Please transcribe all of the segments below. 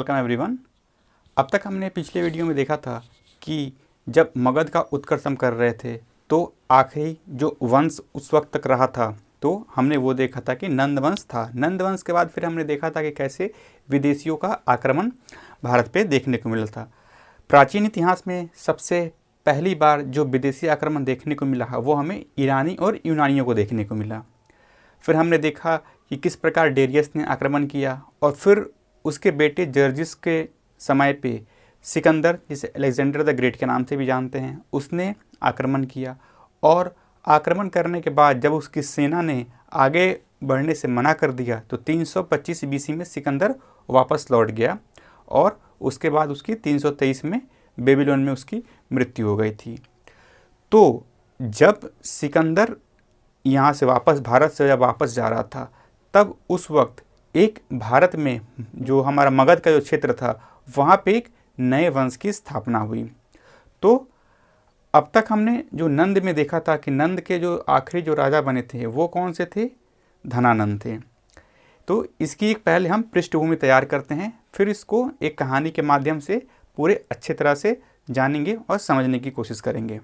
Welcome everyone. अब तक हमने पिछले वीडियो में देखा था कि जब मगध का उत्कर्ष हम कर रहे थे तो आखिरी जो वंश उस वक्त तक रहा था तो हमने वो देखा था कि नंद वंश था। नंद वंश के बाद फिर हमने देखा था कि कैसे विदेशियों का आक्रमण भारत पे देखने को मिला था। प्राचीन इतिहास में सबसे पहली बार जो विदेशी आक्रमण देखने को मिला वो हमें ईरानी और यूनानियों को देखने को मिला। फिर हमने देखा कि किस प्रकार डेरियस ने आक्रमण किया और फिर उसके बेटे जर्जिस के समय पे सिकंदर, जिसे अलेक्जेंडर द ग्रेट के नाम से भी जानते हैं, उसने आक्रमण किया। और आक्रमण करने के बाद जब उसकी सेना ने आगे बढ़ने से मना कर दिया तो 325 बीसी में सिकंदर वापस लौट गया और उसके बाद उसकी 323 में बेबीलोन में उसकी मृत्यु हो गई थी। तो जब सिकंदर यहाँ से वापस भारत से जब वापस जा रहा था तब उस वक्त एक भारत में जो हमारा मगध का जो क्षेत्र था वहाँ पे एक नए वंश की स्थापना हुई। तो अब तक हमने जो नंद में देखा था कि नंद के जो आखिरी जो राजा बने थे वो कौन से थे? धनानंद थे। तो इसकी एक पहले हम पृष्ठभूमि तैयार करते हैं, फिर इसको एक कहानी के माध्यम से पूरे अच्छे तरह से जानेंगे और समझने की कोशिश करेंगे।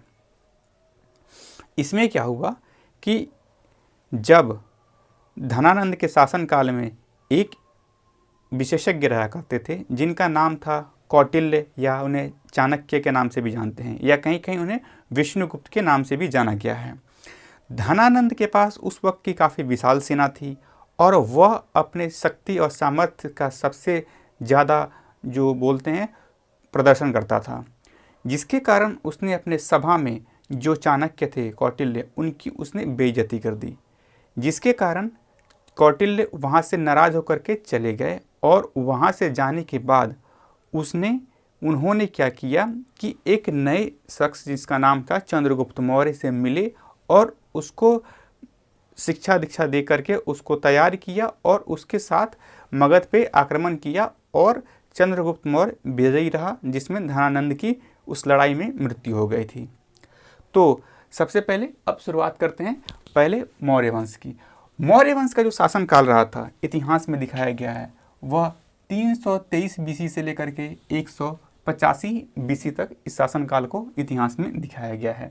इसमें क्या हुआ कि जब धनानंद के शासनकाल में एक विशेषज्ञ रहा करते थे जिनका नाम था कौटिल्य, या उन्हें चाणक्य के नाम से भी जानते हैं, या कहीं कहीं उन्हें विष्णुगुप्त के नाम से भी जाना गया है। धनानंद के पास उस वक्त की काफ़ी विशाल सेना थी और वह अपने शक्ति और सामर्थ्य का सबसे ज़्यादा जो बोलते हैं प्रदर्शन करता था, जिसके कारण उसने अपने सभा में जो चाणक्य थे कौटिल्य, उनकी उसने बेइज्जती कर दी, जिसके कारण कौटिल्य वहाँ से नाराज़ होकर के चले गए। और वहाँ से जाने के बाद उन्होंने क्या किया कि एक नए शख्स जिसका नाम था चंद्रगुप्त मौर्य से मिले और उसको शिक्षा दीक्षा दे करके उसको तैयार किया और उसके साथ मगध पे आक्रमण किया और चंद्रगुप्त मौर्य विजयी रहा, जिसमें धनानंद की उस लड़ाई में मृत्यु हो गई थी। तो सबसे पहले अब शुरुआत करते हैं पहले मौर्य वंश की। मौर्य वंश का जो शासनकाल रहा था इतिहास में दिखाया गया है वह 323 बीसी से लेकर के 185 बीसी तक इस शासनकाल को इतिहास में दिखाया गया है।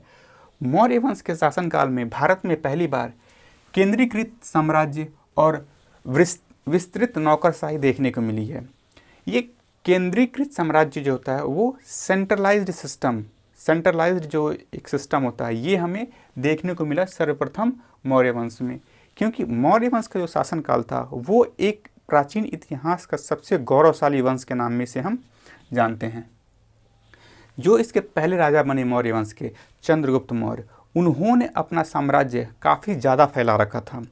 मौर्य वंश के शासनकाल में भारत में पहली बार केंद्रीकृत साम्राज्य और विस्तृत नौकरशाही देखने को मिली है। ये केंद्रीकृत साम्राज्य जो होता है वो सेंट्रलाइज्ड जो एक सिस्टम होता है ये हमें देखने को मिला सर्वप्रथम मौर्य वंश में, क्योंकि मौर्य वंश का जो शासनकाल था वो एक प्राचीन इतिहास का सबसे गौरवशाली वंश के नाम में से हम जानते हैं। जो इसके पहले राजा बने मौर्य वंश के चंद्रगुप्त मौर्य, उन्होंने अपना साम्राज्य काफ़ी ज़्यादा फैला रखा था।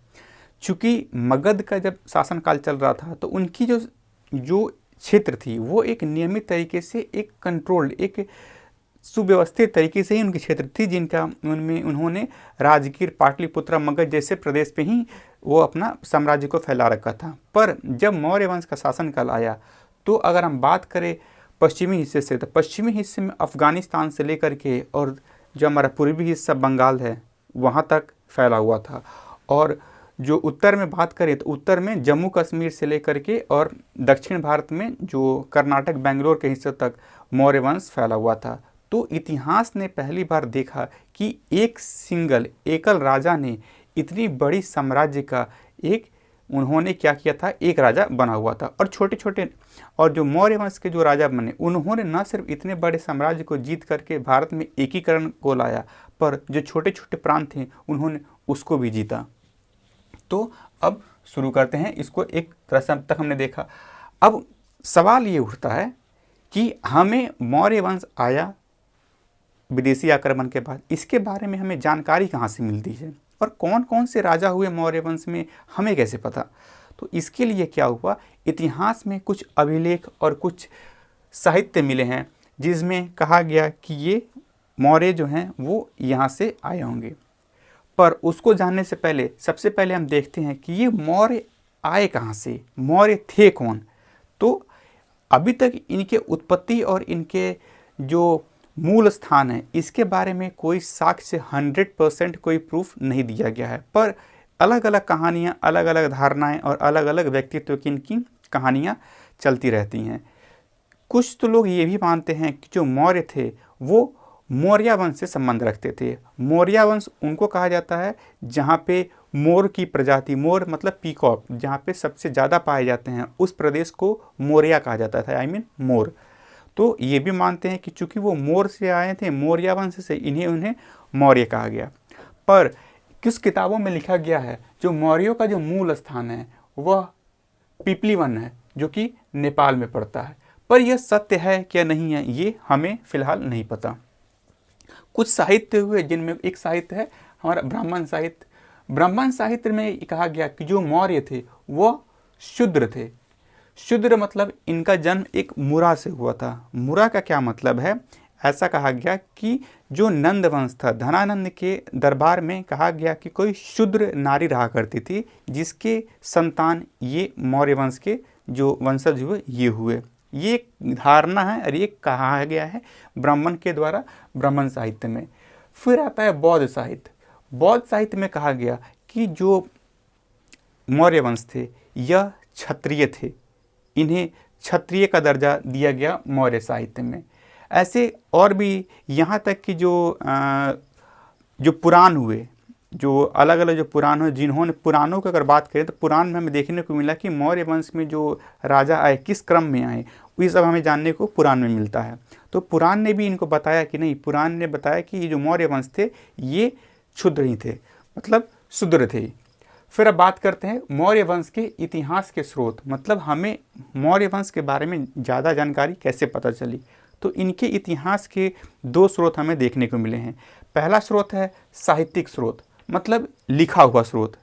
चूँकि मगध का जब शासनकाल चल रहा था तो उनकी जो क्षेत्र थी वो एक नियमित तरीके से एक कंट्रोल्ड, एक सुव्यवस्थित तरीके से ही उनकी क्षेत्र थी, जिनका उनमें उन्होंने राजगीर, पाटलिपुत्र, मगध जैसे प्रदेश पे ही वो अपना साम्राज्य को फैला रखा था। पर जब मौर्य वंश का शासनकाल आया तो अगर हम बात करें पश्चिमी हिस्से से, तो पश्चिमी हिस्से में अफ़गानिस्तान से लेकर के और जो हमारा पूर्वी हिस्सा बंगाल है वहाँ तक फैला हुआ था। और जो उत्तर में बात करें तो उत्तर में जम्मू कश्मीर से लेकर के और दक्षिण भारत में जो कर्नाटक, बेंगलोर के हिस्से तक मौर्य वंश फैला हुआ था। तो इतिहास ने पहली बार देखा कि एकल राजा ने इतनी बड़ी साम्राज्य का उन्होंने क्या किया था, एक राजा बना हुआ था। और छोटे छोटे और जो मौर्य वंश के जो राजा बने उन्होंने न सिर्फ इतने बड़े साम्राज्य को जीत करके भारत में एकीकरण को लाया, पर जो छोटे छोटे प्रांत थे उन्होंने उसको भी जीता। तो अब शुरू करते हैं इसको। एक तरह से अब तक हमने देखा, अब सवाल ये उठता है कि हमें मौर्य वंश आया विदेशी आक्रमण के बाद, इसके बारे में हमें जानकारी कहाँ से मिलती है और कौन कौन से राजा हुए मौर्य वंश में, हमें कैसे पता? तो इसके लिए क्या हुआ, इतिहास में कुछ अभिलेख और कुछ साहित्य मिले हैं जिसमें कहा गया कि ये मौर्य जो हैं वो यहाँ से आए होंगे। पर उसको जानने से पहले सबसे पहले हम देखते हैं कि ये मौर्य आए कहाँ से, मौर्य थे कौन। तो अभी तक इनके उत्पत्ति और इनके जो मूल स्थान है इसके बारे में कोई साक्ष्य 100% कोई प्रूफ नहीं दिया गया है, पर अलग अलग कहानियाँ, अलग अलग धारणाएं और अलग अलग व्यक्तित्व की इनकी कहानियाँ चलती रहती हैं। कुछ तो लोग ये भी मानते हैं कि जो मौर्य थे वो मौर्य वंश से संबंध रखते थे। मौर्य वंश उनको कहा जाता है जहाँ पे मोर की प्रजाति, मोर मतलब पीकॉक, जहाँ पे सबसे ज़्यादा पाए जाते हैं, उस प्रदेश को मौर्य कहा जाता था, मोर। तो ये भी मानते हैं कि चूंकि वो मोर से आए थे, मौर्य वंश से, उन्हें मौर्य कहा गया। पर किस किताबों में लिखा गया है, जो मौर्यों का जो मूल स्थान है वह पिपली वन है, जो कि नेपाल में पड़ता है। पर यह सत्य है क्या नहीं है, ये हमें फिलहाल नहीं पता। कुछ साहित्य हुए जिनमें एक साहित्य है हमारा ब्राह्मण साहित्य। ब्राह्मण साहित्य में कहा गया कि जो मौर्य थे वह शूद्र थे। शूद्र मतलब इनका जन्म एक मुरा से हुआ था। मुरा का क्या मतलब है, ऐसा कहा गया कि जो नंद वंश था, धनानंद के दरबार में कहा गया कि कोई शूद्र नारी रहा करती थी, जिसके संतान ये मौर्य वंश के जो वंशज हुए ये हुए। ये एक धारणा है और ये कहा गया है ब्राह्मण के द्वारा ब्राह्मण साहित्य में। फिर आता है बौद्ध साहित्य। बौद्ध साहित्य में कहा गया कि जो मौर्य वंश थे यह क्षत्रिय थे, इन्हें क्षत्रिय का दर्जा दिया गया मौर्य साहित्य में। ऐसे और भी, यहाँ तक कि जो पुराण हुए, जो अलग अलग जो पुराण हुए, जिन्होंने पुराणों की अगर बात करें तो पुराण में हमें देखने को मिला कि मौर्य वंश में जो राजा आए किस क्रम में आए, ये सब हमें जानने को पुराण में मिलता है। तो पुराण ने भी इनको बताया कि नहीं, पुराण ने बताया कि ये जो मौर्य वंश थे ये क्षुद्र ही थे, मतलब शूद्र थे। फिर अब बात करते हैं मौर्य वंश के इतिहास के स्रोत, मतलब हमें मौर्य वंश के बारे में ज़्यादा जानकारी कैसे पता चली। तो इनके इतिहास के दो स्रोत हमें देखने को मिले हैं। पहला स्रोत है साहित्यिक स्रोत, मतलब लिखा हुआ स्रोत।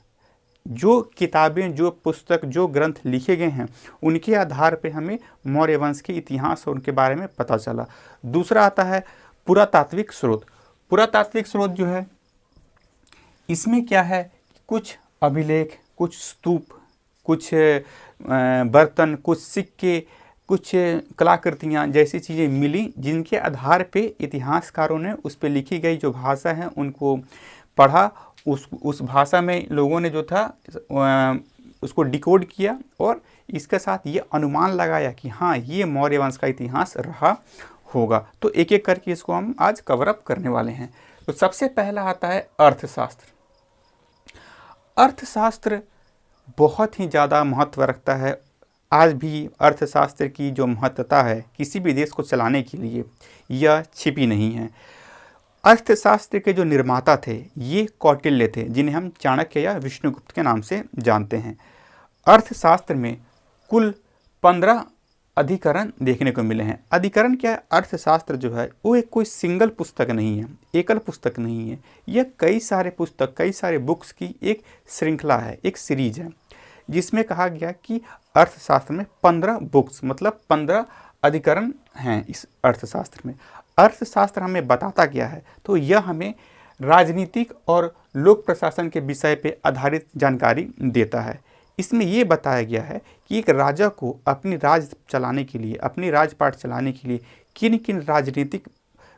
जो किताबें, जो पुस्तक, जो ग्रंथ लिखे गए हैं उनके आधार पे हमें मौर्य वंश के इतिहास और उनके बारे में पता चला। दूसरा आता है पुरातात्विक स्रोत। पुरातात्विक स्रोत जो है, इसमें क्या है, कुछ अभिलेख, कुछ स्तूप, कुछ बर्तन, कुछ सिक्के, कुछ कलाकृतियाँ जैसी चीज़ें मिली, जिनके आधार पे इतिहासकारों ने उस पर लिखी गई जो भाषा है उनको पढ़ा। उस भाषा में लोगों ने जो था उसको डिकोड किया और इसके साथ ये अनुमान लगाया कि हाँ, ये मौर्य वंश का इतिहास रहा होगा। तो एक एक करके इसको हम आज कवर अप करने वाले हैं। तो सबसे पहला आता है अर्थशास्त्र। अर्थशास्त्र बहुत ही ज़्यादा महत्व रखता है। आज भी अर्थशास्त्र की जो महत्वता है किसी भी देश को चलाने के लिए, यह छिपी नहीं है। अर्थशास्त्र के जो निर्माता थे ये कौटिल्य थे, जिन्हें हम चाणक्य या विष्णुगुप्त के नाम से जानते हैं। अर्थशास्त्र में कुल 15 अधिकरण देखने को मिले हैं। अधिकरण क्या है, अर्थशास्त्र जो है वो एक कोई सिंगल पुस्तक नहीं है, एकल पुस्तक नहीं है, यह कई सारे पुस्तक, कई सारे बुक्स की एक श्रृंखला है, एक सीरीज है, जिसमें कहा गया कि अर्थशास्त्र में 15 बुक्स मतलब 15 अधिकरण हैं इस अर्थशास्त्र में। अर्थशास्त्र हमें बताता क्या है, तो यह हमें राजनीतिक और लोक प्रशासन के विषय पे आधारित जानकारी देता है। इसमें ये बताया गया है कि एक राजा को अपनी राज चलाने के लिए, अपनी राजपाट चलाने के लिए किन किन राजनीतिक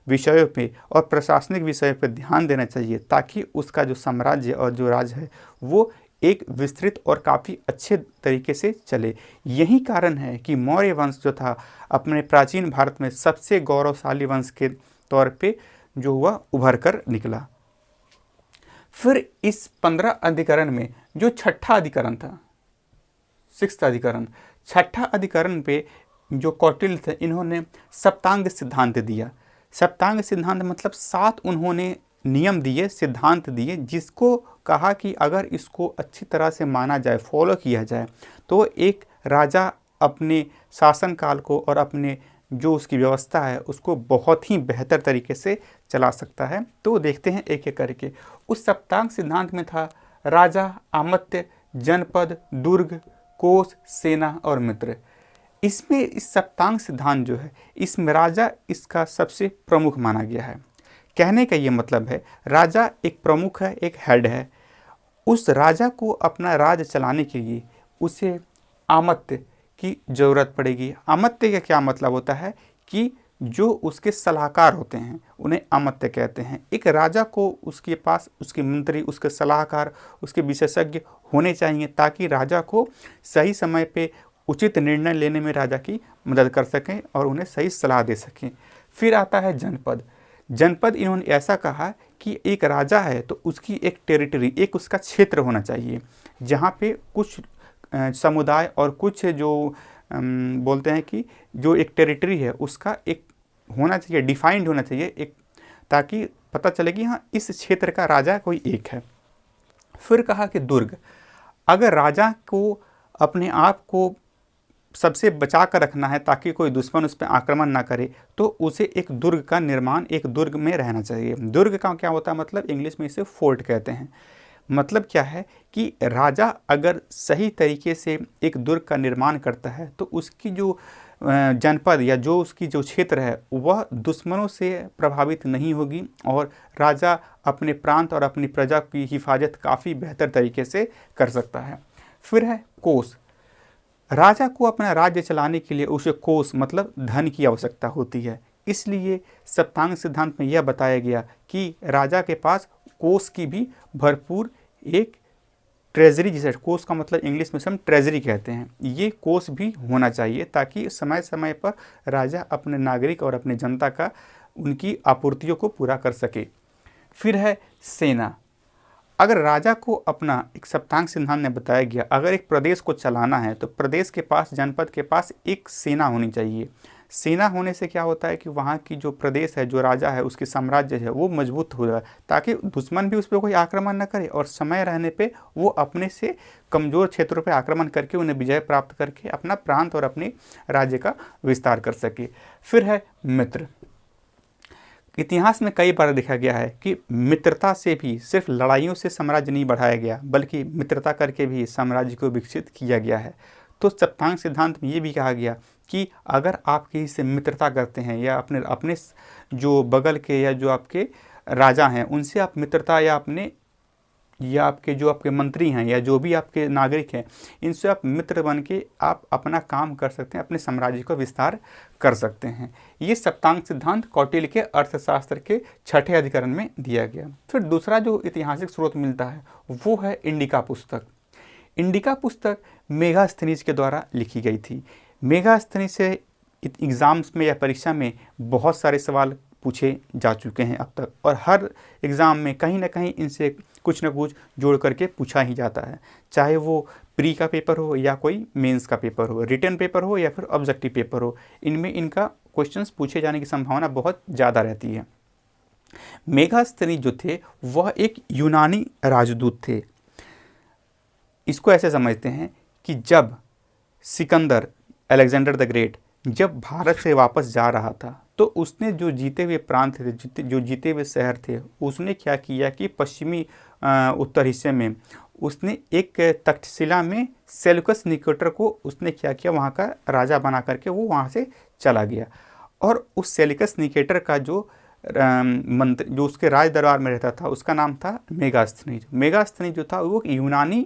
विषयों पे और प्रशासनिक विषयों पे ध्यान देना चाहिए, ताकि उसका जो साम्राज्य और जो राज है वो एक विस्तृत और काफ़ी अच्छे तरीके से चले। यही कारण है कि मौर्य वंश जो था अपने प्राचीन भारत में सबसे गौरवशाली वंश के तौर पे जो हुआ उभर कर निकला। फिर इस 15 अधिकरण में जो छठा अधिकरण था, 6th अधिकरण, छठा अधिकरण पे जो कौटिल्य थे इन्होंने सप्तांग सिद्धांत दिया। सप्तांग सिद्धांत मतलब 7 उन्होंने नियम दिए, सिद्धांत दिए, जिसको कहा कि अगर इसको अच्छी तरह से माना जाए, फॉलो किया जाए, तो एक राजा अपने शासनकाल को और अपने जो उसकी व्यवस्था है उसको बहुत ही बेहतर तरीके से चला सकता है। तो देखते हैं एक एक करके। उस सप्तांग सिद्धांत में था राजा, आमत्य, जनपद, दुर्ग, कोष, सेना और मित्र। इसमें इस सप्तांग सिद्धांत जो है, इसमें राजा इसका सबसे प्रमुख माना गया है। कहने का ये मतलब है राजा एक प्रमुख है, एक हेड है। उस राजा को अपना राज चलाने के लिए उसे आमत्य की ज़रूरत पड़ेगी। आमत्य का क्या मतलब होता है कि जो उसके सलाहकार होते हैं उन्हें आमत्य कहते हैं। एक राजा को उसके पास उसके मंत्री, उसके सलाहकार, उसके विशेषज्ञ होने चाहिए, ताकि राजा को सही समय पे उचित निर्णय लेने में राजा की मदद कर सकें और उन्हें सही सलाह दे सकें। फिर आता है जनपद। जनपद इन्होंने ऐसा कहा कि एक राजा है तो उसकी एक टेरिटरी, एक उसका क्षेत्र होना चाहिए जहाँ पे कुछ समुदाय और कुछ जो बोलते हैं कि जो एक टेरिटरी है उसका एक होना चाहिए, डिफाइंड होना चाहिए एक, ताकि पता चले कि हाँ इस क्षेत्र का राजा कोई एक है। फिर कहा कि दुर्ग, अगर राजा को अपने आप को सबसे बचा कर रखना है ताकि कोई दुश्मन उस पर आक्रमण ना करे, तो उसे एक दुर्ग का निर्माण, एक दुर्ग में रहना चाहिए। दुर्ग का क्या होता है मतलब, इंग्लिश में इसे फोर्ट कहते हैं। मतलब क्या है कि राजा अगर सही तरीके से एक दुर्ग का निर्माण करता है तो उसकी जो जनपद या जो उसकी जो क्षेत्र है वह दुश्मनों से प्रभावित नहीं होगी और राजा अपने प्रांत और अपनी प्रजा की हिफाजत काफ़ी बेहतर तरीके से कर सकता है। फिर है कोष। राजा को अपना राज्य चलाने के लिए उसे कोष मतलब धन की आवश्यकता होती है, इसलिए सप्तांग सिद्धांत में यह बताया गया कि राजा के पास कोष की भी भरपूर एक ट्रेजरी, जिसे कोष का मतलब इंग्लिश में हम ट्रेजरी कहते हैं, ये कोष भी होना चाहिए ताकि समय समय पर राजा अपने नागरिक और अपने जनता का उनकी आपूर्तियों को पूरा कर सके। फिर है सेना। अगर राजा को अपना, एक सप्तांग सिद्धांत ने बताया गया, अगर एक प्रदेश को चलाना है तो प्रदेश के पास, जनपद के पास एक सेना होनी चाहिए। सेना होने से क्या होता है कि वहाँ की जो प्रदेश है, जो राजा है, उसके साम्राज्य है वो मजबूत हो जाए ताकि दुश्मन भी उस पर कोई आक्रमण न करे और समय रहने पे वो अपने से कमज़ोर क्षेत्रों पे आक्रमण करके उन्हें विजय प्राप्त करके अपना प्रांत और अपने राज्य का विस्तार कर सके। फिर है मित्र। इतिहास में कई बार देखा गया है कि मित्रता से भी, सिर्फ लड़ाइयों से साम्राज्य नहीं बढ़ाया गया बल्कि मित्रता करके भी साम्राज्य को विकसित किया गया है। तो सप्तांग सिद्धांत में ये भी कहा गया कि अगर आप किसी से मित्रता करते हैं या अपने जो बगल के या जो आपके राजा हैं उनसे आप मित्रता, या आपके जो आपके मंत्री हैं या जो भी आपके नागरिक हैं, इनसे आप मित्र बन के आप अपना काम कर सकते हैं, अपने साम्राज्य को विस्तार कर सकते हैं। ये सप्तांग सिद्धांत कौटिल्य के अर्थशास्त्र के 6ठे अधिकरण में दिया गया। फिर दूसरा जो ऐतिहासिक स्रोत मिलता है वो है इंडिका पुस्तक। इंडिका पुस्तक मेगास्थनीज के द्वारा लिखी गई थी। मेगास्थनीज से एग्ज़ाम्स में या परीक्षा में बहुत सारे सवाल पूछे जा चुके हैं अब तक, और हर एग्ज़ाम में कहीं ना कहीं इनसे कुछ ना कुछ जोड़ करके पूछा ही जाता है, चाहे वो प्री का पेपर हो या कोई मेंस का पेपर हो, रिटन पेपर हो या फिर ऑब्जेक्टिव पेपर हो, इनमें इनका क्वेश्चंस पूछे जाने की संभावना बहुत ज़्यादा रहती है। मेगास्थनीज जो थे वह एक यूनानी राजदूत थे। इसको ऐसे समझते हैं कि जब सिकंदर, अलेक्जेंडर द ग्रेट, जब भारत से वापस जा रहा था तो उसने जो जीते हुए प्रांत थे, जो जीते हुए शहर थे, उसने क्या किया कि पश्चिमी उत्तर हिस्से में उसने एक तक्षशिला में सेल्यूकस निकेटर को उसने क्या किया, वहाँ का राजा बना करके वो वहाँ से चला गया। और उस सेल्यूकस निकेटर का जो मंत्री, जो उसके राज दरबार में रहता था, उसका नाम था मेगास्थनीज। मेगास्थनीज जो था वो यूनानी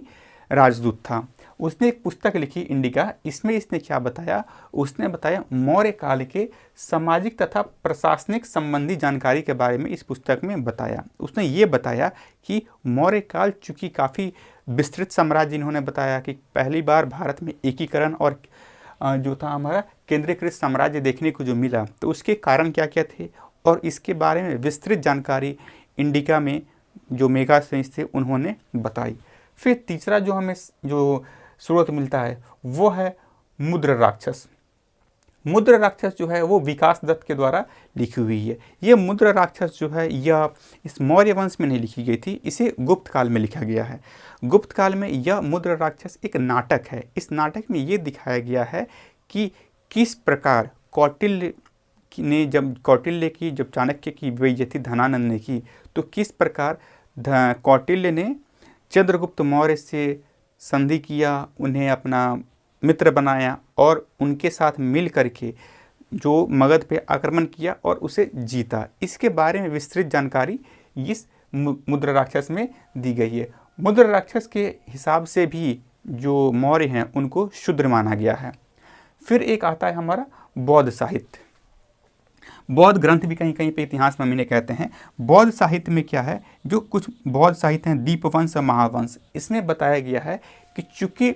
राजदूत था। उसने एक पुस्तक लिखी इंडिका। इसमें इसने क्या बताया, उसने बताया मौर्य काल के सामाजिक तथा प्रशासनिक संबंधी जानकारी के बारे में इस पुस्तक में बताया। उसने ये बताया कि मौर्य काल चूँकि काफ़ी विस्तृत साम्राज्य, इन्होंने बताया कि पहली बार भारत में एकीकरण और जो था हमारा केंद्रीकृत साम्राज्य देखने को जो मिला, तो उसके कारण क्या क्या थे और इसके बारे में विस्तृत जानकारी इंडिका में जो मेगास्थनीज थे उन्होंने बताई। फिर तीसरा जो हमें जो स्रोत मिलता है वो है मुद्र राक्षस। मुद्र राक्षस जो है वो विकास दत्त के द्वारा लिखी हुई है। ये मुद्र राक्षस जो है यह इस मौर्य वंश में नहीं लिखी गई थी, इसे गुप्त काल में लिखा गया है। गुप्त काल में यह मुद्र राक्षस एक नाटक है। इस नाटक में ये दिखाया गया है कि किस प्रकार कौटिल्य ने, जब चाणक्य की बेइज्जती धनानंद ने की, तो किस प्रकार कौटिल्य ने चंद्रगुप्त मौर्य से संधि किया, उन्हें अपना मित्र बनाया और उनके साथ मिल करके जो मगध पे आक्रमण किया और उसे जीता। इसके बारे में विस्तृत जानकारी इस मुद्र राक्षस में दी गई है। मुद्र राक्षस के हिसाब से भी जो मौर्य हैं उनको शूद्र माना गया है। फिर एक आता है हमारा बौद्ध साहित्य। बौद्ध ग्रंथ भी कहीं कहीं पे इतिहास में इन्हें कहते हैं। बौद्ध साहित्य में क्या है, जो कुछ बौद्ध साहित्य हैं, दीपवंश और महावंश, इसमें बताया गया है कि चूँकि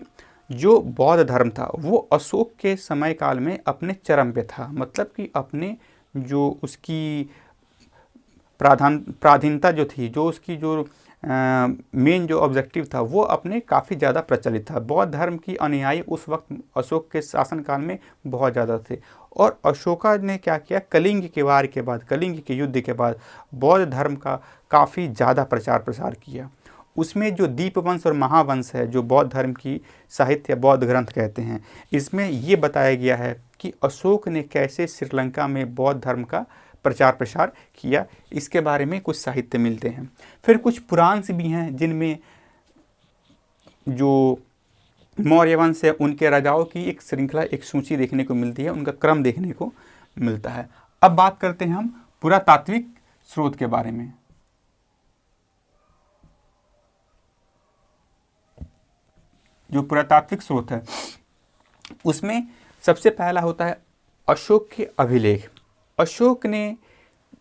जो बौद्ध धर्म था वो अशोक के समय काल में अपने चरम पे था, मतलब कि अपने जो उसकी प्राधीनता जो थी, जो उसकी जो मेन जो ऑब्जेक्टिव था वो अपने काफ़ी ज़्यादा प्रचलित था। बौद्ध धर्म की अनुयायी उस वक्त अशोक के शासनकाल में बहुत ज़्यादा थे और अशोका ने क्या किया, कलिंग के वार के बाद, कलिंग के युद्ध के बाद बौद्ध धर्म का काफ़ी ज़्यादा प्रचार प्रसार किया। उसमें जो दीपवंश और महावंश है, जो बौद्ध धर्म की साहित्य बौद्ध ग्रंथ कहते हैं, इसमें ये बताया गया है कि अशोक ने कैसे श्रीलंका में बौद्ध धर्म का प्रचार प्रसार किया। इसके बारे में कुछ साहित्य मिलते हैं। फिर कुछ पुराण भी हैं जिनमें जो मौर्य वंश है उनके राजाओं की एक श्रृंखला, एक सूची देखने को मिलती है, उनका क्रम देखने को मिलता है। अब बात करते हैं हम पुरातात्विक स्रोत के बारे में। जो पुरातात्विक स्रोत है उसमें सबसे पहला होता है अशोक के अभिलेख। अशोक ने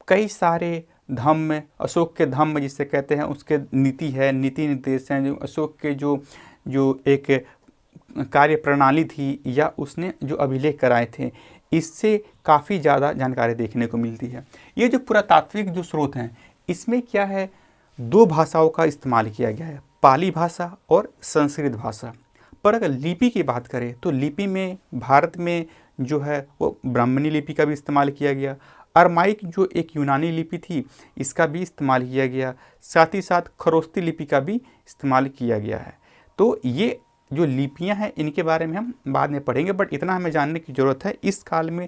कई सारे धम्म, अशोक के धम्म जिसे कहते हैं, उसके नीति है, नीति निर्देश हैं, जो अशोक के जो एक कार्य प्रणाली थी या उसने जो अभिलेख कराए थे, इससे काफ़ी ज़्यादा जानकारी देखने को मिलती है। ये जो पुरातात्विक जो स्रोत हैं इसमें क्या है, 2 भाषाओं का इस्तेमाल किया गया है, पाली भाषा और संस्कृत भाषा। पर अगर लिपि की बात करें तो लिपि में भारत में जो है वो ब्राह्मणी लिपि का भी इस्तेमाल किया गया। अरमाइक जो एक यूनानी लिपि थी इसका भी इस्तेमाल किया गया, साथ ही साथ खरोस्ती लिपि का भी इस्तेमाल किया गया है। तो ये जो लिपियां हैं इनके बारे में हम बाद में पढ़ेंगे, बट इतना हमें जानने की ज़रूरत है, इस काल में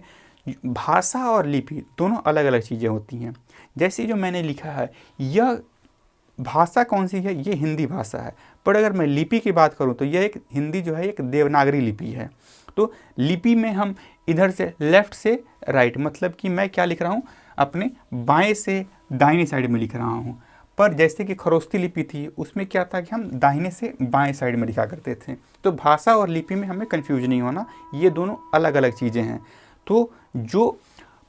भाषा और लिपि दोनों अलग अलग चीज़ें होती हैं। जैसे जो मैंने लिखा है, यह भाषा कौन सी है, ये हिंदी भाषा है, पर अगर मैं लिपि की बात करूं तो यह एक हिंदी जो है एक देवनागरी लिपि है। तो लिपि में हम इधर से लेफ्ट से राइट, मतलब कि मैं क्या लिख रहा हूं, अपने बाएं से दाहिने साइड में लिख रहा हूं। पर जैसे कि खरोस्ती लिपि थी उसमें क्या था कि हम दाहिने से बाएं साइड में लिखा करते थे। तो भाषा और लिपि में हमें कन्फ्यूज नहीं होना, ये दोनों अलग अलग चीज़ें हैं। तो जो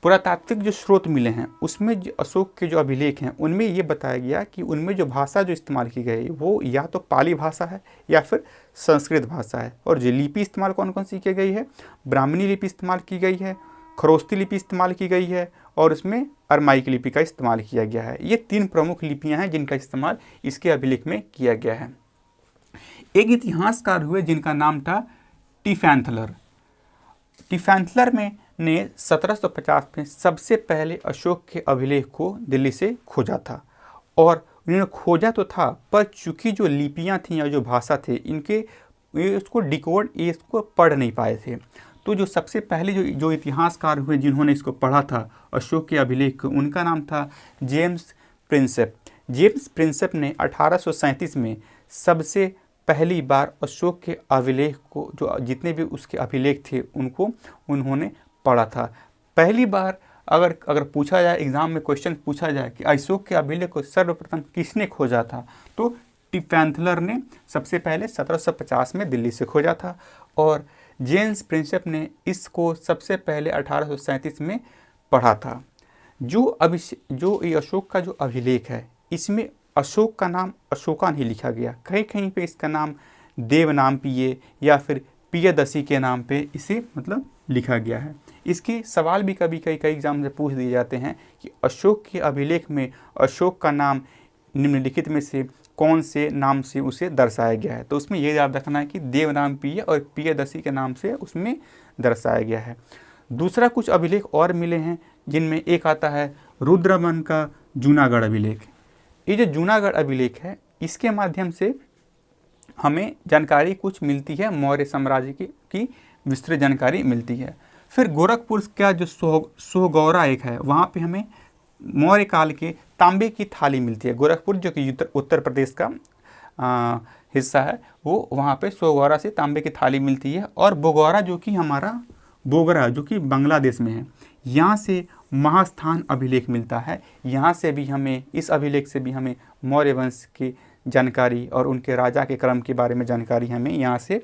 पुरातात्विक जो स्रोत मिले हैं उसमें जो अशोक के जो अभिलेख हैं उनमें ये बताया गया कि उनमें जो भाषा जो इस्तेमाल की गई वो या तो पाली भाषा है या फिर संस्कृत भाषा है। और जो लिपि इस्तेमाल कौन कौन सी की गई है, ब्राह्मणी लिपि इस्तेमाल की गई है, खरोस्ती लिपि इस्तेमाल की गई है और उसमें अरमाइक लिपि का इस्तेमाल किया गया है। ये 3 प्रमुख लिपियाँ हैं जिनका इस्तेमाल इसके अभिलेख में किया गया है। एक इतिहासकार हुए जिनका नाम था टिफैंथलर। टिफैंथलर ने 1750 में सबसे पहले अशोक के अभिलेख को दिल्ली से खोजा था। और उन्होंने खोजा तो था, पर चूंकि जो लिपियां थीं या जो भाषा थे इनके ये उसको डिकोड, ये इसको पढ़ नहीं पाए थे। तो जो सबसे पहले जो इतिहासकार हुए जिन्होंने इसको पढ़ा था अशोक के अभिलेख को, उनका नाम था जेम्स प्रिंसेप। जेम्स प्रिंसेप ने 1837 में सबसे पहली बार अशोक के अभिलेख को, जो जितने भी उसके अभिलेख थे उनको उन्होंने पढ़ा था। पहली बार अगर पूछा जाए, एग्जाम में क्वेश्चन पूछा जाए कि अशोक के अभिलेख को सर्वप्रथम किसने खोजा था, तो टिफैंथलर ने सबसे पहले 1750 में दिल्ली से खोजा था और जेम्स प्रिंसेप ने इसको सबसे पहले 1837 में पढ़ा था। जो ये अशोक का जो अभिलेख है इसमें अशोक का नाम अशोका नहीं लिखा गया, कहीं कहीं पे इसका नाम देव नाम पिये या फिर पियदसी के नाम पे इसे मतलब लिखा गया है। इसके सवाल भी कभी कई एग्जाम से पूछ दिए जाते हैं कि अशोक के अभिलेख में अशोक का नाम निम्नलिखित में से कौन से नाम से उसे दर्शाया गया है। तो उसमें ये याद रखना है कि देव नाम पिय और पियदसी के नाम से उसमें दर्शाया गया है। दूसरा कुछ अभिलेख और मिले हैं जिनमें एक आता है रुद्रमन का जूनागढ़ अभिलेख। ये जो जूनागढ़ अभिलेख है इसके माध्यम से हमें जानकारी कुछ मिलती है, मौर्य साम्राज्य की विस्तृत जानकारी मिलती है। फिर गोरखपुर का जो सोहगौरा एक है, वहाँ पे हमें मौर्य काल के तांबे की थाली मिलती है। गोरखपुर जो कि उत्तर प्रदेश का हिस्सा है, वो वहाँ पे सोहगौरा से तांबे की थाली मिलती है। और बोगौरा जो कि हमारा बोगरा जो कि बांग्लादेश में है, यहाँ से महास्थान अभिलेख मिलता है। यहाँ से भी हमें, इस अभिलेख से भी हमें मौर्य वंश की जानकारी और उनके राजा के क्रम के बारे में जानकारी हमें यहाँ से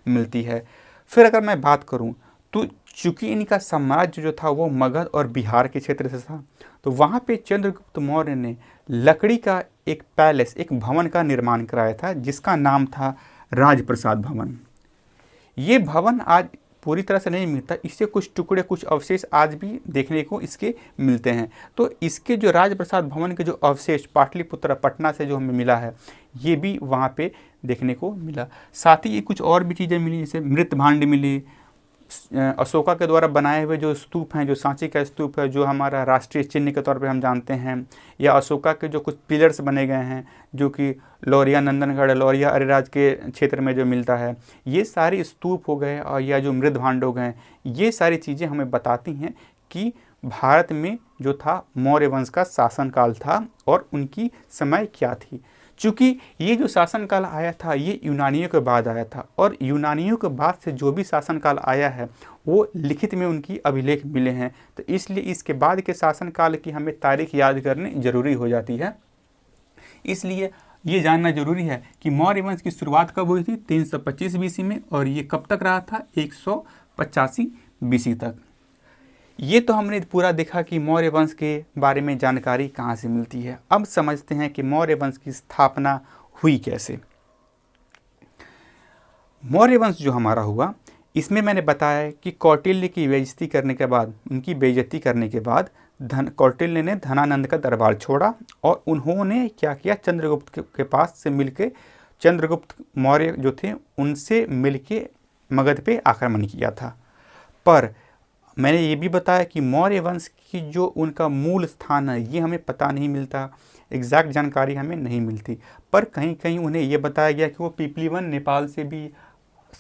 मिलती है। फिर अगर मैं बात करूँ तो चूँकि इनका साम्राज्य जो था वो मगध और बिहार के क्षेत्र से था, तो वहाँ पे चंद्रगुप्त मौर्य ने लकड़ी का एक पैलेस, एक भवन का निर्माण कराया था जिसका नाम था राजप्रसाद भवन। ये भवन आज पूरी तरह से नहीं मिलता, इससे कुछ टुकड़े, कुछ अवशेष आज भी देखने को इसके मिलते हैं। तो इसके जो राजप्रसाद भवन के जो अवशेष पाटलिपुत्र पटना से जो हमें मिला है, ये भी वहाँ पे देखने को मिला। साथ ही कुछ और भी चीज़ें मिली, जैसे मृत भांड मिली, अशोका के द्वारा बनाए हुए जो स्तूप हैं, जो सांची का स्तूप है, जो हमारा राष्ट्रीय चिन्ह के तौर पे हम जानते हैं, या अशोका के जो कुछ पिलर्स बने गए हैं जो कि लौरिया नंदनगढ़, लौरिया अरेराज के क्षेत्र में जो मिलता है, ये सारे स्तूप हो गए और या जो मृद भांड हो गए, ये सारी चीज़ें हमें बताती हैं कि भारत में जो था मौर्य वंश का शासनकाल था और उनकी समय क्या थी। चूँकि ये जो शासनकाल आया था ये यूनानियों के बाद आया था, और यूनानियों के बाद से जो भी शासनकाल आया है वो लिखित में उनकी अभिलेख मिले हैं, तो इसलिए इसके बाद के शासनकाल की हमें तारीख याद करनी ज़रूरी हो जाती है। इसलिए ये जानना जरूरी है कि मौर्य वंश की शुरुआत कब हुई थी, 325 बीसी में, और ये कब तक रहा था, 185 बीसी तक। ये तो हमने पूरा देखा कि मौर्य वंश के बारे में जानकारी कहाँ से मिलती है। अब समझते हैं कि मौर्य वंश की स्थापना हुई कैसे। मौर्य वंश जो हमारा हुआ, इसमें मैंने बताया कि कौटिल्य की बेइज्जती करने के बाद, उनकी बेइज्जती करने के बाद कौटिल्य ने धनानंद का दरबार छोड़ा और उन्होंने क्या किया, चंद्रगुप्त के पास से मिलके, चंद्रगुप्त मौर्य जो थे उनसे मिलके मगध पे आक्रमण किया था। पर मैंने ये भी बताया कि मौर्य वंश की जो उनका मूल स्थान है ये हमें पता नहीं मिलता, एग्जैक्ट जानकारी हमें नहीं मिलती, पर कहीं कहीं उन्हें ये बताया गया कि वो पिपलीवन नेपाल से भी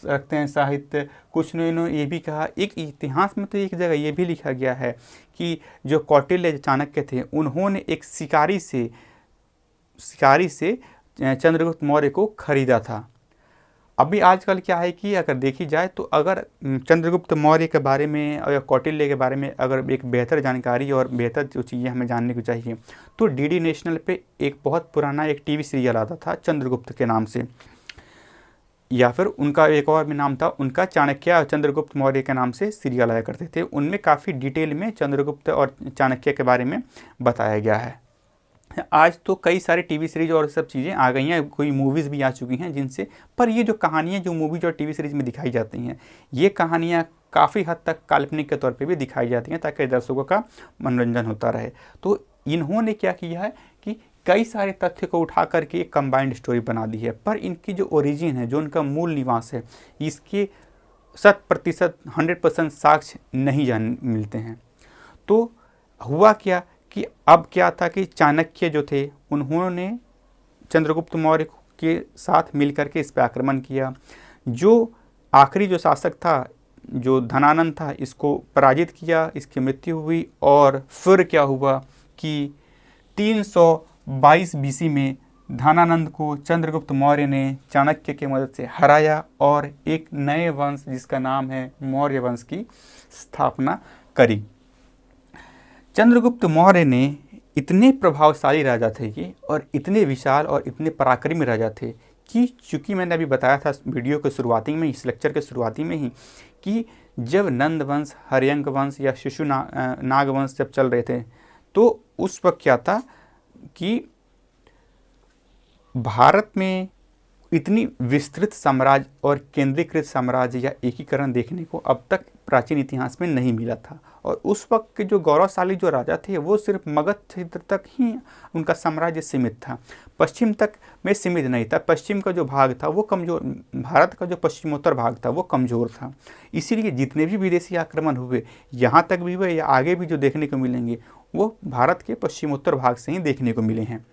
रखते हैं साहित्य। कुछ ने इन्होंने ये भी कहा, एक इतिहास में तो एक जगह ये भी लिखा गया है कि जो कौटिल्य चाणक्य थे उन्होंने एक शिकारी से चंद्रगुप्त मौर्य को खरीदा था। अभी आजकल क्या है कि अगर देखी जाए तो अगर चंद्रगुप्त मौर्य के बारे में या कौटिल्य के बारे में अगर एक बेहतर जानकारी और बेहतर जो चीज़ें हमें जानने को चाहिए तो डीडी नेशनल पे एक बहुत पुराना एक टीवी सीरियल आता था चंद्रगुप्त के नाम से, या फिर उनका एक और भी नाम था, उनका चाणक्य और चंद्रगुप्त मौर्य के नाम से सीरियल आया करते थे। उनमें काफ़ी डिटेल में चंद्रगुप्त और चाणक्य के बारे में बताया गया है। आज तो कई सारे टीवी सीरीज और सब चीज़ें आ गई हैं, कोई मूवीज़ भी आ चुकी हैं जिनसे, पर ये जो कहानियाँ जो मूवीज और टीवी सीरीज में दिखाई जाती हैं, ये कहानियाँ काफ़ी हद तक काल्पनिक के तौर पे भी दिखाई जाती हैं ताकि दर्शकों का मनोरंजन होता रहे। तो इन्होंने क्या किया है कि कई सारे तथ्य को उठा करके एक कंबाइंड स्टोरी बना दी है, पर इनकी जो ओरिजिन है, जो उनका मूल निवास है, इसके 100% 100% साक्ष्य नहीं मिलते हैं। तो हुआ क्या कि अब क्या था कि चाणक्य जो थे उन्होंने चंद्रगुप्त मौर्य के साथ मिलकर के इस पर आक्रमण किया। जो आखिरी जो शासक था, जो धनानंद था, इसको पराजित किया, इसकी मृत्यु हुई। और फिर क्या हुआ कि 322 बीसी में धनानंद को चंद्रगुप्त मौर्य ने चाणक्य की मदद से हराया और एक नए वंश जिसका नाम है मौर्य वंश की स्थापना करी। चंद्रगुप्त मौर्य ने इतने प्रभावशाली राजा थे ये, और इतने विशाल और इतने पराक्रमी राजा थे कि चूँकि मैंने अभी बताया था वीडियो के शुरुआती में, इस लेक्चर के शुरुआती में ही, कि जब नंद वंश, हर्यंक वंश या शिशु नाग वंश जब चल रहे थे तो उस वक्त क्या था कि भारत में इतनी विस्तृत साम्राज्य और केंद्रीकृत साम्राज्य या एकीकरण देखने को अब तक प्राचीन इतिहास में नहीं मिला था। और उस वक्त के जो गौरवशाली जो राजा थे वो सिर्फ मगध क्षेत्र तक ही उनका साम्राज्य सीमित था, पश्चिम तक में सीमित नहीं था। पश्चिम का जो भाग था वो कमज़ोर, भारत का जो पश्चिमोत्तर भाग था वो कमज़ोर था। इसीलिए जितने भी विदेशी आक्रमण हुए, यहाँ तक भी हुए या आगे भी जो देखने को मिलेंगे, वो भारत के पश्चिमोत्तर भाग से ही देखने को मिले हैं।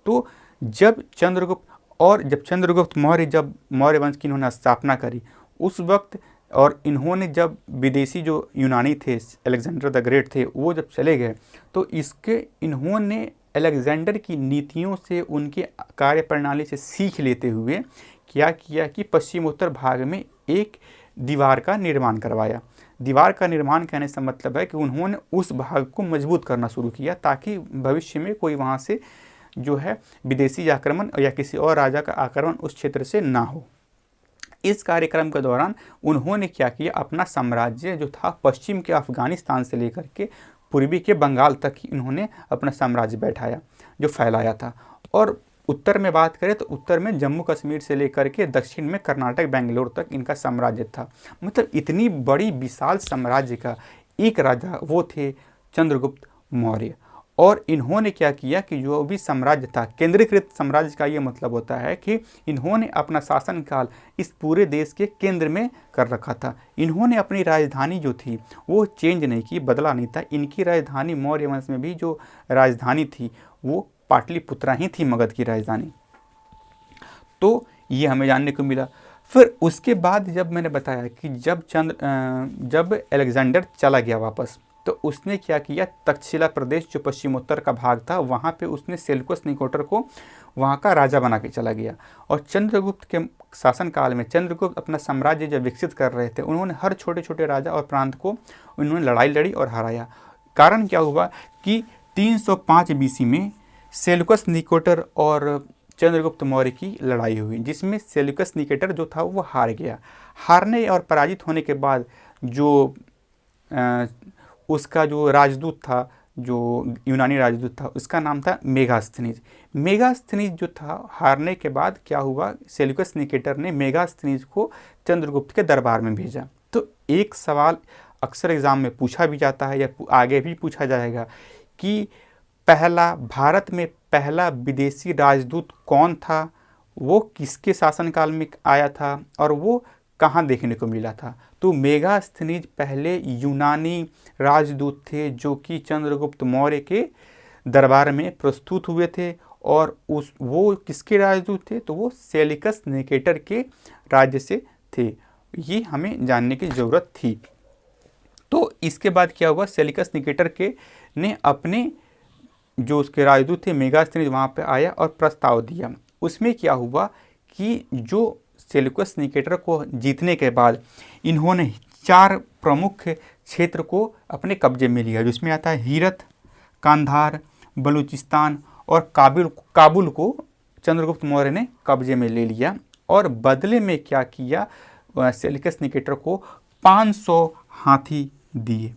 तो जब चंद्रगुप्त मौर्य जब मौर्य वंश की इन्होंने स्थापना करी उस वक्त, और इन्होंने जब विदेशी जो यूनानी थे, अलेक्जेंडर द ग्रेट थे, वो जब चले गए तो इन्होंने अलेक्जेंडर की नीतियों से, उनके कार्य प्रणाली से सीख लेते हुए क्या किया कि पश्चिमोत्तर भाग में एक दीवार का निर्माण करवाया। दीवार का निर्माण कहने से मतलब है कि उन्होंने उस भाग को मजबूत करना शुरू किया ताकि भविष्य में कोई वहाँ से जो है विदेशी आक्रमण या किसी और राजा का आक्रमण उस क्षेत्र से ना हो। इस कार्यक्रम के दौरान उन्होंने क्या किया, अपना साम्राज्य जो था पश्चिम के अफगानिस्तान से लेकर के पूर्वी के बंगाल तक ही इन्होंने अपना साम्राज्य बैठाया, जो फैलाया था। और उत्तर में बात करें तो उत्तर में जम्मू कश्मीर से लेकर के दक्षिण में कर्नाटक बेंगलोर तक इनका साम्राज्य था। मतलब इतनी बड़ी विशाल साम्राज्य का एक राजा वो थे चंद्रगुप्त मौर्य। और इन्होंने क्या किया कि जो भी साम्राज्य था, केंद्रीकृत साम्राज्य का ये मतलब होता है कि इन्होंने अपना शासनकाल इस पूरे देश के केंद्र में कर रखा था। इन्होंने अपनी राजधानी जो थी वो चेंज नहीं की, बदला नहीं था। इनकी राजधानी मौर्य वंश में भी जो राजधानी थी वो पाटलिपुत्रा ही थी, मगध की राजधानी। तो ये हमें जानने को मिला। फिर उसके बाद जब मैंने बताया कि जब अलेक्जेंडर चला गया वापस, तो उसने क्या किया, तक्षशिला प्रदेश जो पश्चिमोत्तर का भाग था वहाँ पे उसने सेल्यूकस निकोटर को वहाँ का राजा बना के चला गया। और चंद्रगुप्त के शासनकाल में चंद्रगुप्त अपना साम्राज्य जब विकसित कर रहे थे, उन्होंने हर छोटे छोटे राजा और प्रांत को उन्होंने लड़ाई लड़ी और हराया। कारण क्या हुआ कि 305 BC में सेल्यूकस निकोटर और चंद्रगुप्त मौर्य की लड़ाई हुई, जिसमें सेल्यूकस निकेटर जो था वो हार गया। हारने और पराजित होने के बाद जो उसका जो राजदूत था, जो यूनानी राजदूत था, उसका नाम था मेगास्थनीज। मेगास्थनीज जो था, हारने के बाद क्या हुआ, सेल्यूकस निकेटर ने मेगास्थनीज को चंद्रगुप्त के दरबार में भेजा। तो एक सवाल अक्सर एग्जाम में पूछा भी जाता है या आगे भी पूछा जाएगा कि भारत में पहला विदेशी राजदूत कौन था, वो किसके शासनकाल में आया था और वो कहाँ देखने को मिला था। तो मेगास्थनीज पहले यूनानी राजदूत थे जो कि चंद्रगुप्त मौर्य के दरबार में प्रस्तुत हुए थे। और वो किसके राजदूत थे, तो वो सेल्यूकस निकेटर के राज्य से थे। ये हमें जानने की ज़रूरत थी। तो इसके बाद क्या हुआ, सेल्यूकस निकेटर ने अपने जो उसके राजदूत थे मेगास्थनीज वहाँ पे आया और प्रस्ताव दिया। उसमें क्या हुआ कि जो सेल्यूकस निकेटर को जीतने के बाद इन्होंने 4 प्रमुख क्षेत्र को अपने कब्जे में लिया, जिसमें आता है हीरत, कांधार, बलूचिस्तान और काबुल को चंद्रगुप्त मौर्य ने कब्जे में ले लिया। और बदले में क्या किया, सेल्यूकस निकेटर को 500 हाथी दिए।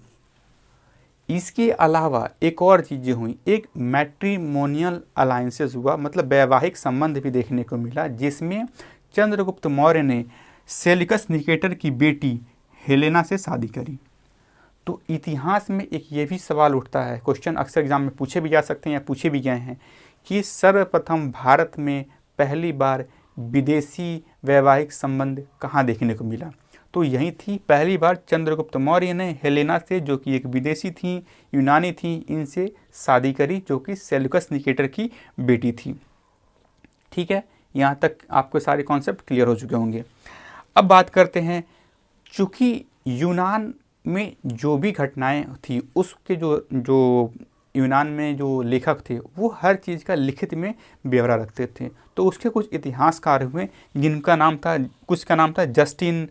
इसके अलावा एक और चीज़ें हुई, एक मैट्रिमोनियल अलायंसेस हुआ, मतलब वैवाहिक संबंध भी देखने को मिला, जिसमें चंद्रगुप्त मौर्य ने सेल्यूकस निकेटर की बेटी हेलेना से शादी करी। तो इतिहास में एक ये भी सवाल उठता है, क्वेश्चन अक्सर एग्जाम में पूछे भी जा सकते हैं या पूछे भी गए हैं, कि सर्वप्रथम भारत में पहली बार विदेशी वैवाहिक संबंध कहाँ देखने को मिला। तो यही थी पहली बार चंद्रगुप्त मौर्य ने हेलेना से, जो कि एक विदेशी थी, यूनानी थी, इनसे शादी करी, जो कि सेल्यूकस निकेटर की बेटी थी। ठीक है, यहाँ तक आपको सारे कॉन्सेप्ट क्लियर हो चुके होंगे। अब बात करते हैं, चूँकि यूनान में जो भी घटनाएं थी, उसके जो यूनान में जो लेखक थे वो हर चीज़ का लिखित में ब्यौरा रखते थे। तो उसके कुछ इतिहासकार हुए कुछ का नाम था जस्टिन,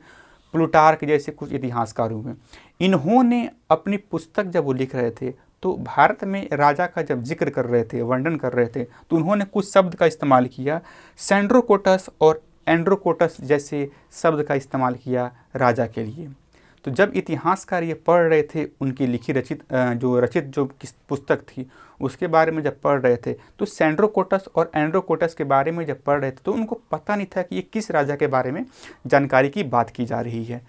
प्लूटार्क जैसे कुछ इतिहासकार हुए। इन्होंने अपनी पुस्तक जब वो लिख रहे थे तो भारत में राजा का जब जिक्र कर रहे थे, वर्णन कर रहे थे, तो उन्होंने कुछ शब्द का इस्तेमाल किया, सेंड्रोकोटस और एंड्रोकोटस जैसे शब्द का इस्तेमाल किया राजा के लिए। तो जब इतिहासकार ये पढ़ रहे थे, उनकी लिखी रचित जो पुस्तक थी उसके बारे में जब पढ़ रहे थे, तो सेंड्रोकोटस और एंड्रोकोटस के बारे में जब पढ़ रहे थे तो उनको पता नहीं था कि ये किस राजा के बारे में जानकारी की बात की जा रही है।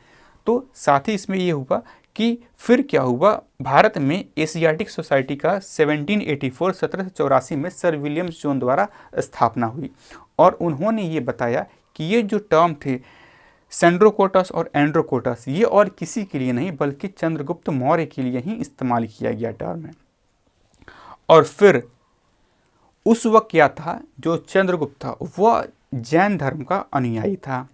तो साथ ही इसमें ये हुआ कि फिर क्या हुआ, भारत में एशियाटिक सोसाइटी का 1784 में सर विलियम्स जोन द्वारा स्थापना हुई। और उन्होंने ये बताया कि ये जो टर्म थे सेंड्रोकोटस और एंड्रोकोटस, ये और किसी के लिए नहीं बल्कि चंद्रगुप्त मौर्य के लिए ही इस्तेमाल किया गया टर्म है। और फिर उस वक्त क्या था, जो चंद्रगुप्त था वह जैन धर्म का अनुयायी था।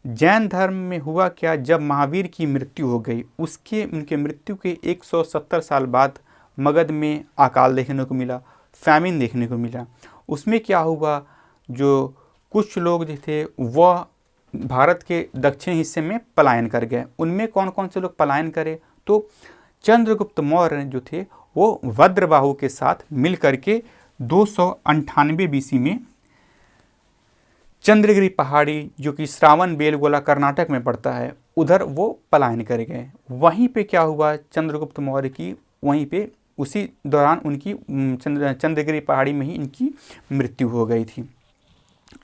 जैन धर्म में हुआ क्या, जब महावीर की मृत्यु हो गई, उनके मृत्यु के 170 साल बाद मगध में अकाल देखने को मिला, फैमिन देखने को मिला। उसमें क्या हुआ, जो कुछ लोग जो थे वह भारत के दक्षिण हिस्से में पलायन कर गए। उनमें कौन कौन से लोग पलायन करे, तो चंद्रगुप्त मौर्य जो थे वो वज्रबाहु के साथ मिल करके 298 BC में चंद्रगिरी पहाड़ी, जो कि श्रावण बेलगोला कर्नाटक में पड़ता है, उधर वो पलायन कर गए। वहीं पे क्या हुआ, चंद्रगुप्त मौर्य की वहीं पे उसी दौरान उनकी चंद्रगिरी पहाड़ी में ही इनकी मृत्यु हो गई थी।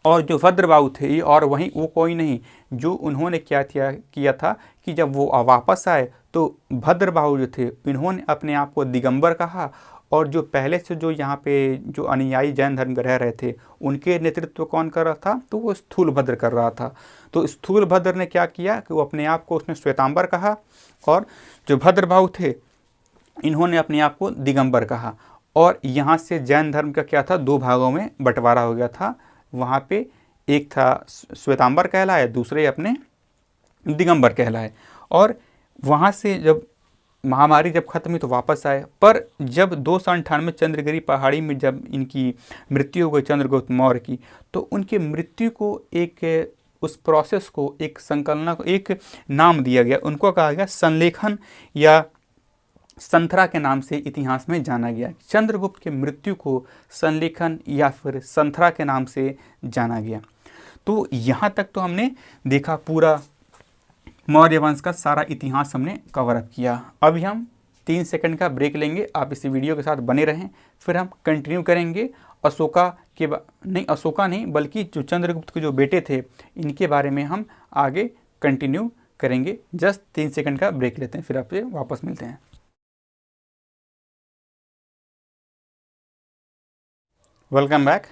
और जो भद्रबाहु थे और वहीं वो कोई नहीं, जो उन्होंने क्या किया था कि जब वो वापस आए तो भद्रबाहु जो थे इन्होंने अपने आप को दिगंबर कहा, और जो पहले से जो यहाँ पे जो अनुयायी जैन धर्म रह रहे थे उनके नेतृत्व कौन कर रहा था, तो वो स्थूलभद्र कर रहा था। तो स्थूलभद्र ने क्या किया कि वो अपने आप को उसने श्वेतांबर कहा, और जो भद्रबाहु थे इन्होंने अपने आप को दिगंबर कहा। और यहाँ से जैन धर्म का क्या था, दो भागों में बंटवारा हो गया था। वहाँ पे एक था श्वेतांबर कहलाए, दूसरे अपने दिगंबर कहलाए। और वहाँ से जब महामारी जब खत्म हुई तो वापस आए। पर जब 298 चंद्रगिरी पहाड़ी में जब इनकी मृत्यु हो गई चंद्रगुप्त मौर्य की, तो उनकी मृत्यु को एक उस प्रोसेस को, एक संकलना को एक नाम दिया गया। उनको कहा गया संलेखन या संथरा के नाम से इतिहास में जाना गया। चंद्रगुप्त के मृत्यु को संलेखन या फिर संथरा के नाम से जाना गया। तो यहाँ तक तो हमने देखा, पूरा मौर्य वंश का सारा इतिहास हमने कवर अप किया। अभी हम 3 सेकंड का ब्रेक लेंगे, आप इस वीडियो के साथ बने रहें, फिर हम कंटिन्यू करेंगे अशोका के अशोका नहीं बल्कि जो चंद्रगुप्त के जो बेटे थे इनके बारे में हम आगे कंटिन्यू करेंगे। जस्ट 3 सेकंड का ब्रेक लेते हैं, फिर आपसे वापस मिलते हैं। Welcome back.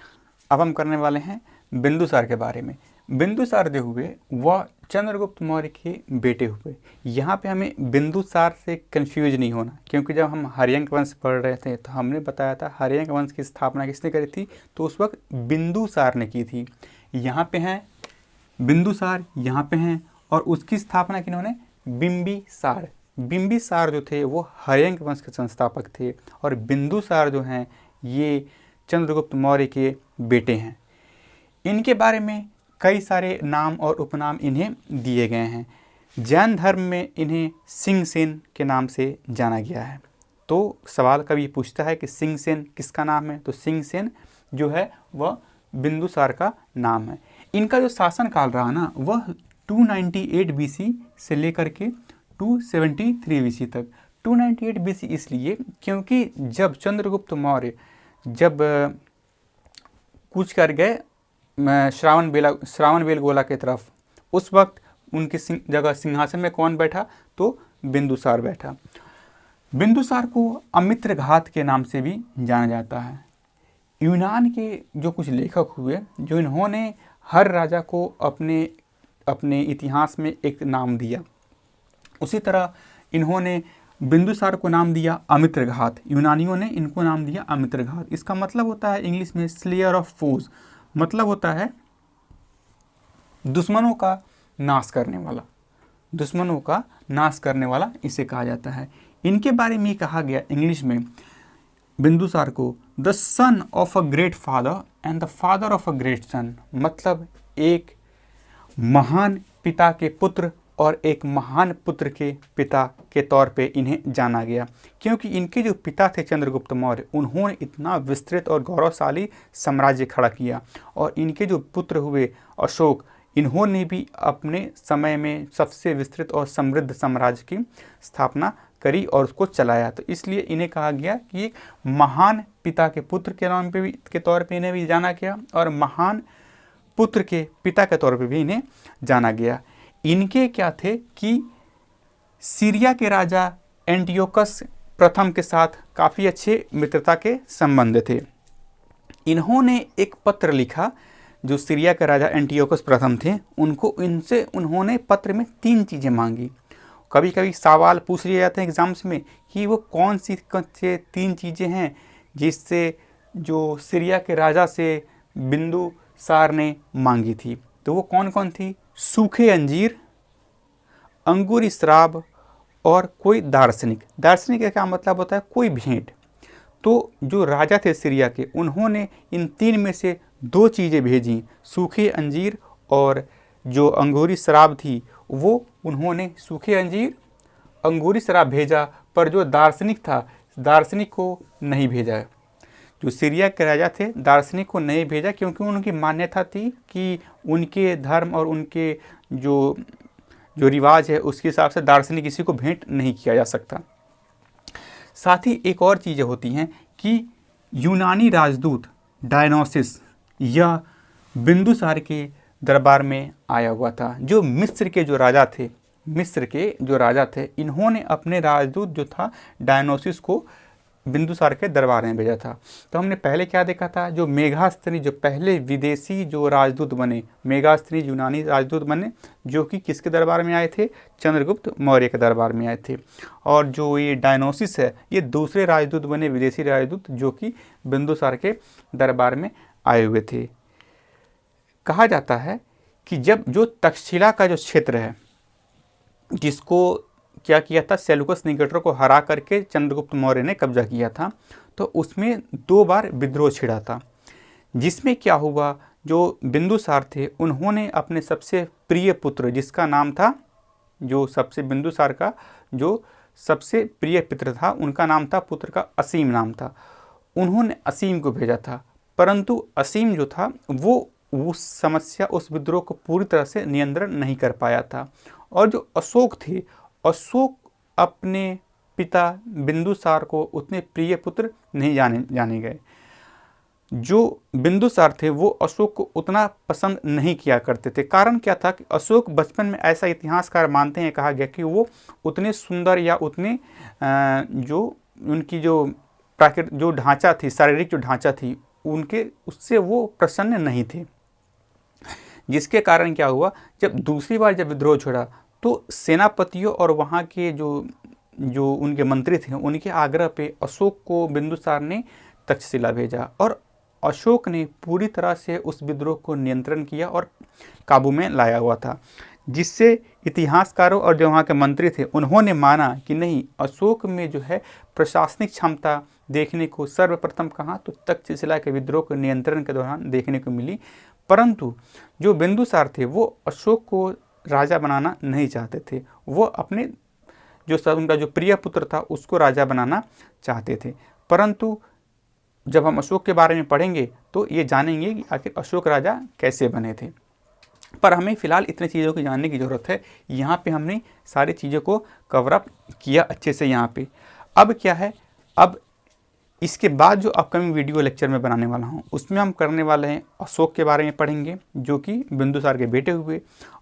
अब हम करने वाले हैं बिंदुसार के बारे में। बिंदुसार जो हुए वह चंद्रगुप्त मौर्य के बेटे हुए। यहाँ पे हमें बिंदुसार से कंफ्यूज नहीं होना, क्योंकि जब हम हर्यंक वंश पढ़ रहे थे तो हमने बताया था हर्यंक वंश की स्थापना किसने करी थी, तो उस वक्त बिंदुसार ने की थी। यहाँ पे हैं बिंदुसार, यहाँ पे हैं, और उसकी स्थापना किन्होंने, बिंबिसार। बिंबिसार जो थे वो हर्यंक वंश के संस्थापक थे, और बिंदुसार जो हैं ये चंद्रगुप्त मौर्य के बेटे हैं। इनके बारे में कई सारे नाम और उपनाम इन्हें दिए गए हैं। जैन धर्म में इन्हें सिंहसेन के नाम से जाना गया है। तो सवाल कभी पूछता है कि सिंहसेन किसका नाम है, तो सिंहसेन जो है वह बिंदुसार का नाम है। इनका जो शासन काल रहा ना वह 298 BC से लेकर के 273 BC तक। 298 BC इसलिए क्योंकि जब चंद्रगुप्त मौर्य जब कूच कर गए श्रावण बेलगोला की तरफ, उस वक्त उनकी जगह सिंहासन में कौन बैठा, तो बिंदुसार बैठा। बिंदुसार को अमित्रघात के नाम से भी जाना जाता है। यूनान के जो कुछ लेखक हुए, जो इन्होंने हर राजा को अपने इतिहास में एक नाम दिया, उसी तरह इन्होंने बिंदुसार को नाम दिया अमित्रघात। यूनानियों ने इनको नाम दिया अमित्रघात। इसका मतलब होता है इंग्लिश में स्लेयर ऑफ फोज, मतलब होता है दुश्मनों का नाश करने वाला। दुश्मनों का नाश करने वाला इसे कहा जाता है। इनके बारे में कहा गया इंग्लिश में बिंदुसार को the son of a great father and the father of a great सन, मतलब एक महान पिता के पुत्र और एक महान पुत्र के पिता के तौर पे इन्हें जाना गया, क्योंकि इनके जो पिता थे चंद्रगुप्त मौर्य, उन्होंने इतना विस्तृत और गौरवशाली साम्राज्य खड़ा किया, और इनके जो पुत्र हुए अशोक, इन्होंने भी अपने समय में सबसे विस्तृत और समृद्ध साम्राज्य की स्थापना करी और उसको चलाया। तो इसलिए इन्हें कहा गया कि एक महान पिता के पुत्र के नाम पे भी के तौर पे इन्हें भी जाना गया, और महान पुत्र के पिता के तौर पे भी इन्हें जाना गया। इनके क्या थे कि सीरिया के राजा एंटियोकस प्रथम के साथ काफ़ी अच्छे मित्रता के संबंध थे। इन्होंने एक पत्र लिखा, जो सीरिया के राजा एंटियोकस प्रथम थे इनसे उन्होंने पत्र में 3 चीज़ें मांगी। कभी कभी सवाल पूछ लिए जाते हैं एग्जाम्स में कि वो कौन सी 3 चीज़ें हैं जिससे जो सीरिया के राजा से बिंदुसार ने मांगी थी। तो वो कौन कौन थी, सूखे अंजीर, अंगूरी शराब और कोई दार्शनिक। दार्शनिक का क्या मतलब होता है, कोई भेंट। तो जो राजा थे सीरिया के, उन्होंने इन 3 में से 2 चीज़ें भेजी, सूखे अंजीर और जो अंगूरी शराब थी, वो उन्होंने सूखे अंजीर अंगूरी शराब भेजा, पर जो दार्शनिक था, दार्शनिक को नहीं भेजा। जो सीरिया के राजा थे दार्शनिक को नहीं भेजा, क्योंकि उनकी मान्यता थी कि उनके धर्म और उनके जो रिवाज है उसके हिसाब से दार्शनिक किसी को भेंट नहीं किया जा सकता। साथ ही एक और चीज़ें होती हैं कि यूनानी राजदूत डायनोसिस यह बिंदुसार के दरबार में आया हुआ था। जो मिस्र के जो राजा थे इन्होंने अपने राजदूत जो था डायनोसिस को बिंदुसार के दरबार में भेजा था। तो हमने पहले क्या देखा था, जो मेगास्थनी जो पहले विदेशी जो राजदूत बने, मेगास्थनी यूनानी राजदूत बने, जो कि किसके दरबार में आए थे, चंद्रगुप्त मौर्य के दरबार में आए थे। और जो ये डायनोसिस है ये दूसरे राजदूत बने, विदेशी राजदूत, जो कि बिंदुसार के दरबार में आए हुए थे। कहा जाता है कि जब जो तक्षशिला का जो क्षेत्र है, जिसको क्या किया था, सेल्यूकस निकेटर को हरा करके चंद्रगुप्त मौर्य ने कब्जा किया था, तो उसमें 2 बार विद्रोह छिड़ा था। जिसमें क्या हुआ, जो बिंदुसार थे उन्होंने अपने सबसे प्रिय पुत्र, जिसका नाम था, जो सबसे बिंदुसार का जो सबसे प्रिय पुत्र था, उनका नाम था, पुत्र का असीम नाम था, उन्होंने असीम को भेजा था। परंतु असीम जो था वो उस समस्या, उस विद्रोह को पूरी तरह से नियंत्रण नहीं कर पाया था। और जो अशोक थे, अशोक अपने पिता बिंदुसार को उतने प्रिय पुत्र नहीं जाने गए। जो बिंदुसार थे वो अशोक को उतना पसंद नहीं किया करते थे। कारण क्या था कि अशोक बचपन में, ऐसा इतिहासकार मानते हैं, कहा गया कि वो उतने सुंदर या उतने जो उनकी जो प्राकृतिक जो ढांचा थी, शारीरिक जो ढांचा थी उनके, उससे वो प्रसन्न नहीं थे। जिसके कारण क्या हुआ, जब दूसरी बार जब विद्रोह छिड़ा तो सेनापतियों और वहाँ के जो उनके मंत्री थे उनके आग्रह पे अशोक को बिंदुसार ने तक्षशिला भेजा और अशोक ने पूरी तरह से उस विद्रोह को नियंत्रण किया और काबू में लाया हुआ था। जिससे इतिहासकारों और जो वहाँ के मंत्री थे उन्होंने माना कि नहीं, अशोक में जो है प्रशासनिक क्षमता देखने को सर्वप्रथम कहाँ, तो तक्षशिला के विद्रोह के नियंत्रण के दौरान देखने को मिली। परंतु जो बिंदुसार थे वो अशोक को राजा बनाना नहीं चाहते थे, वो अपने जो उनका जो प्रिय पुत्र था उसको राजा बनाना चाहते थे। परंतु जब हम अशोक के बारे में पढ़ेंगे तो ये जानेंगे कि आखिर अशोक राजा कैसे बने थे। पर हमें फ़िलहाल इतनी चीज़ों की जानने की ज़रूरत है। यहाँ पे हमने सारी चीज़ों को कवर अप किया अच्छे से यहाँ पे। अब क्या है, अब इसके बाद जो अपकमिंग वीडियो लेक्चर में बनाने वाला हूँ उसमें हम करने वाले हैं अशोक के बारे में पढ़ेंगे, जो कि बिंदुसार के बेटे हुए।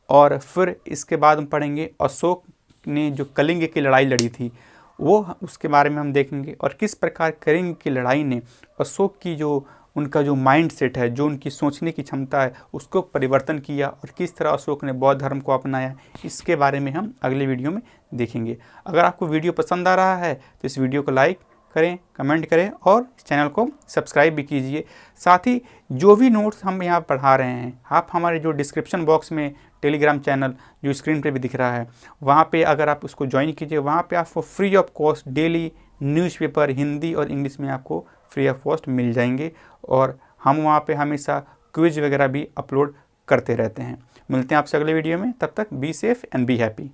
और फिर इसके बाद हम पढ़ेंगे अशोक ने जो कलिंग की लड़ाई लड़ी थी वो, उसके बारे में हम देखेंगे। और किस प्रकार कलिंग की लड़ाई ने अशोक की जो उनका जो माइंड सेट है, जो उनकी सोचने की क्षमता है, उसको परिवर्तन किया और किस तरह अशोक ने बौद्ध धर्म को अपनाया, इसके बारे में हम अगले वीडियो में देखेंगे। अगर आपको वीडियो पसंद आ रहा है तो इस वीडियो को लाइक करें, कमेंट करें और चैनल को सब्सक्राइब भी कीजिए। साथ ही जो भी नोट्स हम यहाँ पढ़ा रहे हैं, आप हमारे जो डिस्क्रिप्शन बॉक्स में टेलीग्राम चैनल जो स्क्रीन पे भी दिख रहा है, वहाँ पे अगर आप उसको ज्वाइन कीजिए, वहाँ पे आपको free of cost daily newspaper Hindi और इंग्लिश में आपको फ्री ऑफ कॉस्ट मिल जाएंगे। और हम वहाँ पे हमेशा क्विज वगैरह भी अपलोड करते रहते हैं। मिलते हैं आपसे अगले वीडियो में, तब तक be safe and be happy.